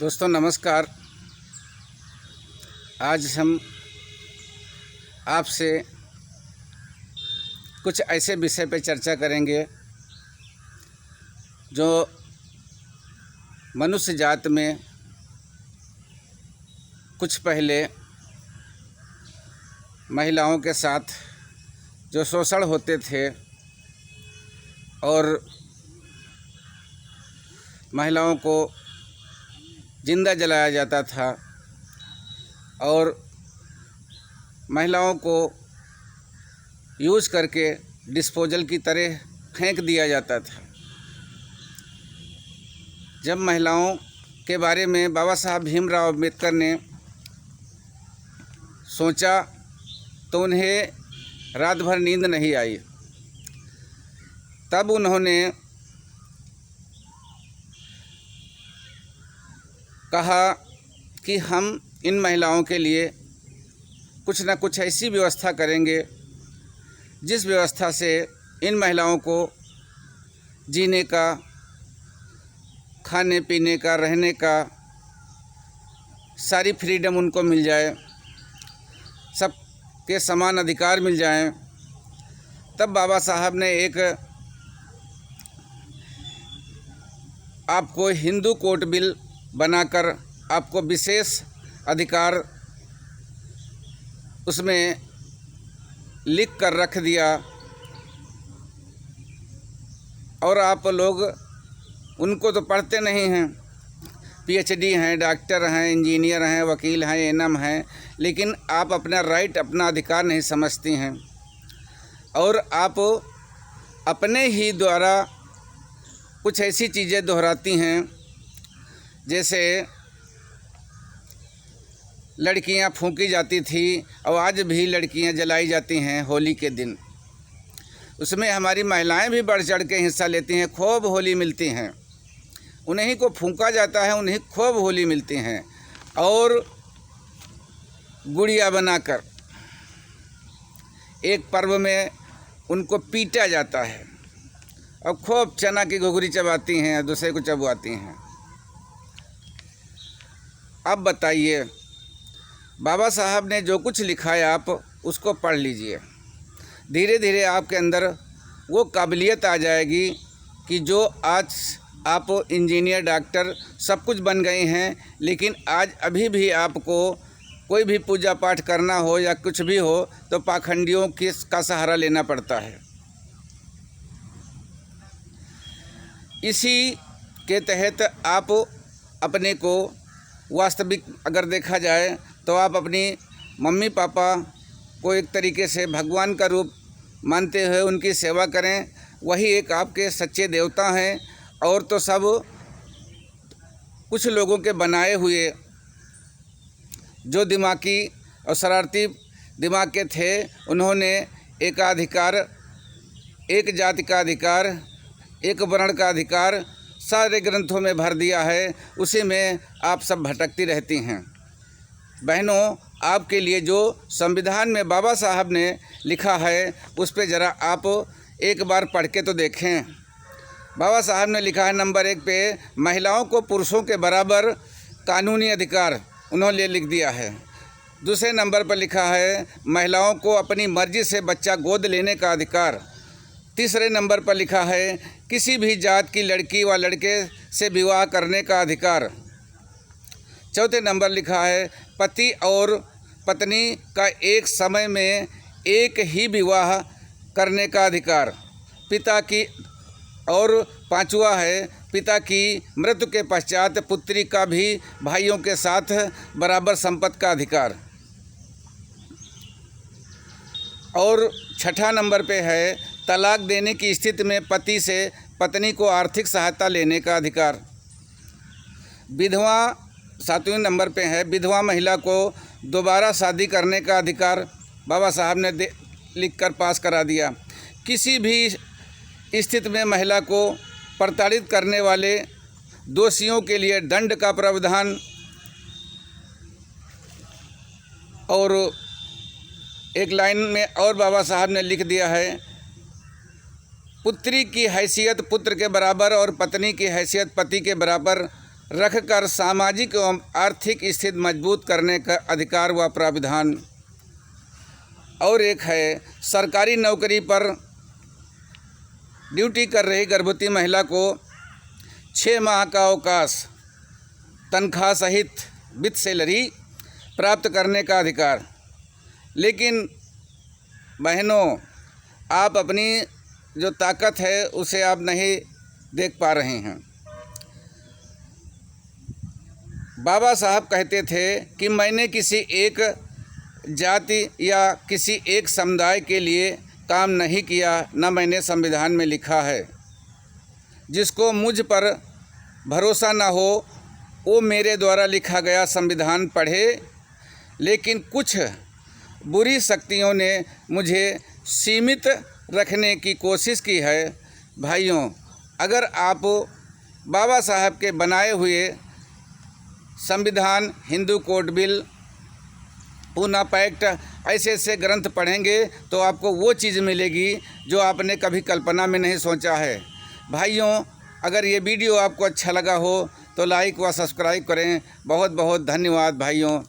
दोस्तों नमस्कार। आज हम आपसे कुछ ऐसे विषय पर चर्चा करेंगे जो मनुष्य जात में कुछ पहले महिलाओं के साथ जो शोषण होते थे और महिलाओं को जिंदा जलाया जाता था और महिलाओं को यूज़ करके डिस्पोजल की तरह फेंक दिया जाता था। जब महिलाओं के बारे में बाबा साहब भीमराव अम्बेडकर ने सोचा तो उन्हें रात भर नींद नहीं आई। तब उन्होंने कहा कि हम इन महिलाओं के लिए कुछ न कुछ ऐसी व्यवस्था करेंगे जिस व्यवस्था से इन महिलाओं को जीने का, खाने पीने का, रहने का सारी फ्रीडम उनको मिल जाए, सबके समान अधिकार मिल जाएं। तब बाबा साहब ने एक आपको हिंदू कोड बिल बनाकर आपको विशेष अधिकार उसमें लिख कर रख दिया और आप लोग उनको तो पढ़ते नहीं हैं। पीएचडी हैं, डॉक्टर हैं, इंजीनियर हैं, वकील हैं, एनएम हैं, लेकिन आप अपना राइट, अपना अधिकार नहीं समझती हैं और आप अपने ही द्वारा कुछ ऐसी चीज़ें दोहराती हैं जैसे लड़कियां फूंकी जाती थी और आज भी लड़कियां जलाई जाती हैं होली के दिन। उसमें हमारी महिलाएं भी बढ़ चढ़ के हिस्सा लेती हैं, खूब होली मिलती हैं। उन्हीं को फूंका जाता है, उन्हीं खूब होली मिलती हैं और गुड़िया बनाकर एक पर्व में उनको पीटा जाता है और खूब चना की घुघरी चबाती हैं, दूसरे को चबवाती हैं। अब बताइए, बाबा साहब ने जो कुछ लिखा है आप उसको पढ़ लीजिए। धीरे धीरे आपके अंदर वो काबिलियत आ जाएगी कि जो आज आप इंजीनियर, डॉक्टर सब कुछ बन गए हैं, लेकिन आज अभी भी आपको कोई भी पूजा पाठ करना हो या कुछ भी हो तो पाखंडियों का सहारा लेना पड़ता है। इसी के तहत आप अपने को वास्तविक अगर देखा जाए तो आप अपनी मम्मी पापा को एक तरीके से भगवान का रूप मानते हुए उनकी सेवा करें। वही एक आपके सच्चे देवता हैं और तो सब कुछ लोगों के बनाए हुए जो दिमागी और शरारती दिमाग के थे, उन्होंने एकाधिकार, एक जाति का अधिकार, एक वर्ण का अधिकार सारे ग्रंथों में भर दिया है। उसी में आप सब भटकती रहती हैं। बहनों, आपके लिए जो संविधान में बाबा साहब ने लिखा है उस पे ज़रा आप एक बार पढ़ के तो देखें। बाबा साहब ने लिखा है नंबर 1 पे महिलाओं को पुरुषों के बराबर कानूनी अधिकार उन्होंने लिख दिया है। दूसरे नंबर पर लिखा है महिलाओं को अपनी मर्जी से बच्चा गोद लेने का अधिकार। तीसरे नंबर पर लिखा है किसी भी जात की लड़की व लड़के से विवाह करने का अधिकार। चौथे नंबर लिखा है पति और पत्नी का एक समय में एक ही विवाह करने का अधिकार। पिता की और पांचवा है पिता की मृत्यु के पश्चात पुत्री का भी भाइयों के साथ बराबर संपत्ति का अधिकार। और छठा नंबर पे है तलाक देने की स्थिति में पति से पत्नी को आर्थिक सहायता लेने का अधिकार। विधवा 7वें नंबर पे है विधवा महिला को दोबारा शादी करने का अधिकार। बाबा साहब ने लिख कर पास करा दिया। किसी भी स्थिति में महिला को प्रताड़ित करने वाले दोषियों के लिए दंड का प्रावधान। और एक लाइन में और बाबा साहब ने लिख दिया है पुत्री की हैसियत पुत्र के बराबर और पत्नी की हैसियत पति के बराबर रखकर सामाजिक एवं आर्थिक स्थिति मजबूत करने का अधिकार व प्राविधान। और एक है सरकारी नौकरी पर ड्यूटी कर रही गर्भवती महिला को 6 माह का अवकाश, तनख्वाह सहित विथ सैलरी प्राप्त करने का अधिकार। लेकिन बहनों, आप अपनी जो ताकत है उसे आप नहीं देख पा रहे हैं। बाबा साहब कहते थे कि मैंने किसी एक जाति या किसी एक समुदाय के लिए काम नहीं किया, न मैंने संविधान में लिखा है। जिसको मुझ पर भरोसा न हो वो मेरे द्वारा लिखा गया संविधान पढ़े। लेकिन कुछ बुरी शक्तियों ने मुझे सीमित रखने की कोशिश की है। भाइयों, अगर आप बाबा साहब के बनाए हुए संविधान, Hindu code bill, Poona pact, ऐसे ऐसे ग्रंथ पढ़ेंगे तो आपको वो चीज़ मिलेगी जो आपने कभी कल्पना में नहीं सोचा है। भाइयों, अगर ये वीडियो आपको अच्छा लगा हो तो लाइक व सब्सक्राइब करें। बहुत बहुत धन्यवाद भाइयों।